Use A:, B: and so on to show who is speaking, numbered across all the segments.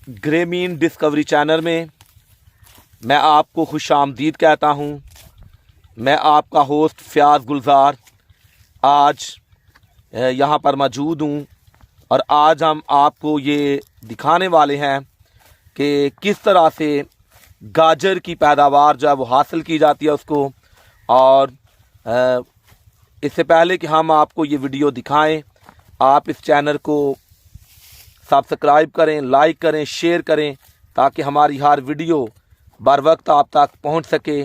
A: ग्रेमीन discovery channel में मैं आपको खुश आमदीद कहता हूँ। मैं आपका होस्ट फ़याज़ गुलजार आज यहाँ पर मौजूद हूँ और आज हम आपको ये दिखाने वाले हैं कि किस तरह से गाजर की पैदावार जो है वो हासिल की जाती है उसको। और इससे पहले कि हम आपको ये वीडियो दिखाएं, आप इस चैनल को सब्सक्राइब करें, लाइक करें, शेयर करें ताकि हमारी हर वीडियो बर वक्त आप तक पहुंच सके।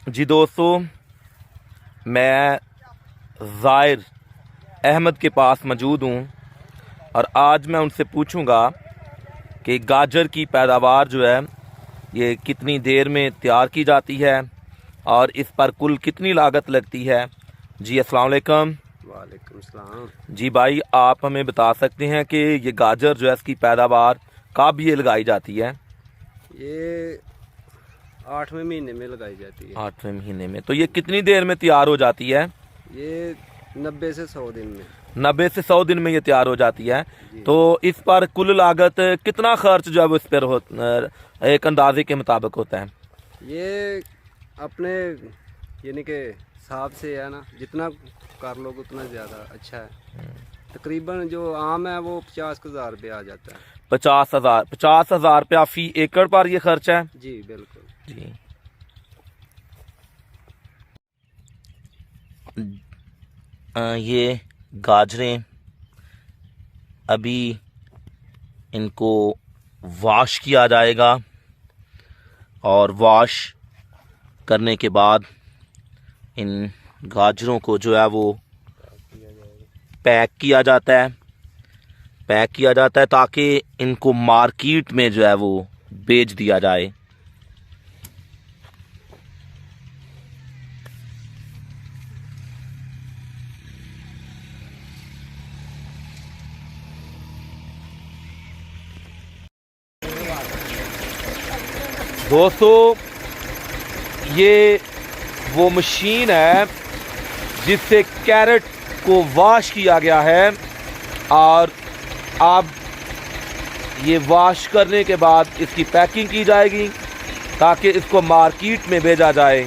A: जी दोस्तों, मैं ज़ाहिर अहमद के पास मौजूद हूँ और आज मैं उनसे पूछूंगा कि गाजर की पैदावार जो है ये कितनी देर में तैयार की जाती है और इस पर कुल कितनी लागत लगती है। जी अस्सलाम वालेकुम।
B: वालेकुम सलाम।
A: जी भाई, आप हमें बता सकते हैं कि ये गाजर जो है इसकी पैदावार कब ये लगाई जाती है?
B: ये 8वें महीने में लगाई जाती है।
A: 8वें महीने में। तो ये कितनी देर में तैयार हो जाती है?
B: ये 90 से 100 दिन में।
A: 90 से 100 दिन में ये तैयार हो जाती है। तो इस पर कुल लागत कितना खर्च जो है वो इस पर एक अंदाजे के मुताबिक होता है?
B: ये अपने यानी के हिसाब से है ना, जितना कर लोग उतना ज़्यादा अच्छा है। तकरीबन जो आम है वो 50,000 रुपये आ जाता है।
A: 50,000 रुपया फी एकड़ पर ये खर्च है?
B: जी बिल्कुल
A: जी। ये गाजरें अभी इनको वॉश किया जाएगा और वॉश करने के बाद इन गाजरों को जो है वो पैक किया जाता है ताकि इनको मार्केट में जो है वो बेच दिया जाए। दोस्तों, ये वो मशीन है जिससे कैरेट को वॉश किया गया है और अब ये वॉश करने के बाद इसकी पैकिंग की जाएगी ताकि इसको मार्केट में भेजा जाए।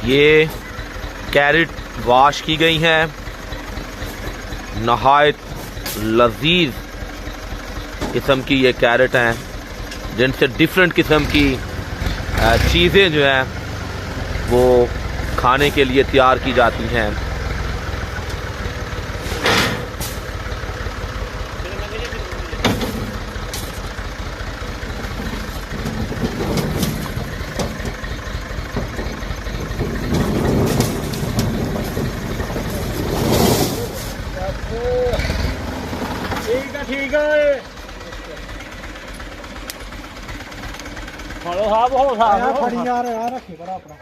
A: ये कैरेट वॉश की गई हैं, नहायत लजीज किस्म की ये कैरेट हैं जिनसे डिफरेंट किस्म की चीज़ें जो हैं वो खाने के लिए तैयार की जाती हैं।
C: ठीक है हेलो साहब हो साहब फड़ी यार रखी बड़ा अपना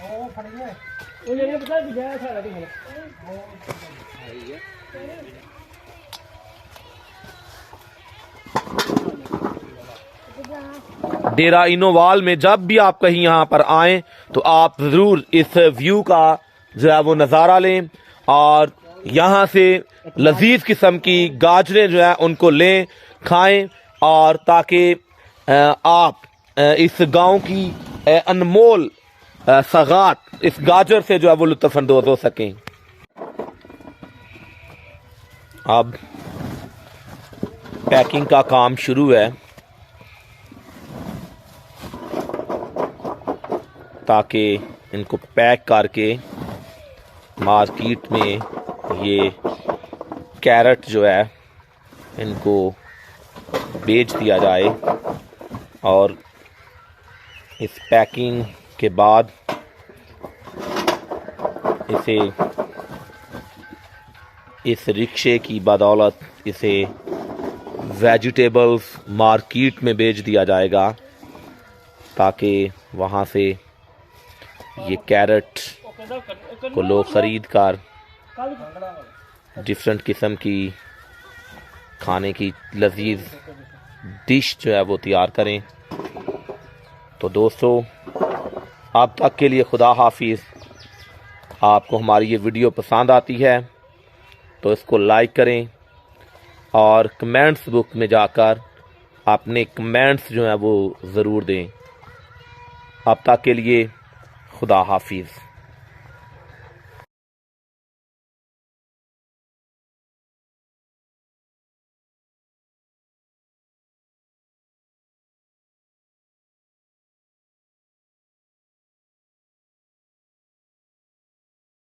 C: ओ फड़ी है ओ ये पता है गया सारा दिन
A: डेरा इनोवाल में जब भी आप कहीं यहाँ पर आएं तो आप ज़रूर इस व्यू का जो है वो नज़ारा लें और यहाँ से लजीज किस्म की गाजरें जो है उनको लें, खाएं और ताकि आप इस गांव की अनमोल सगात इस गाजर से जो है वो लुत्फ़अंदोज़ हो सकें। अब पैकिंग का काम शुरू है ताकि इनको पैक करके मार्केट में ये कैरेट जो है इनको बेच दिया जाए और इस पैकिंग के बाद इसे इस रिक्शे की बदौलत इसे वेजिटेबल्स मार्केट में बेच दिया जाएगा, ताकि वहाँ से ये कैरेट को लोग ख़रीद कर डिफरेंट किस्म की खाने की लजीज डिश जो है वो तैयार करें। तो दोस्तों, अब तक के लिए खुदा हाफिज़। आपको हमारी ये वीडियो पसंद आती है तो इसको लाइक करें और कमेंट्स बुक में जाकर अपने कमेंट्स जो हैं वो ज़रूर दें। अब तक के लिए खुदा हाफिज़।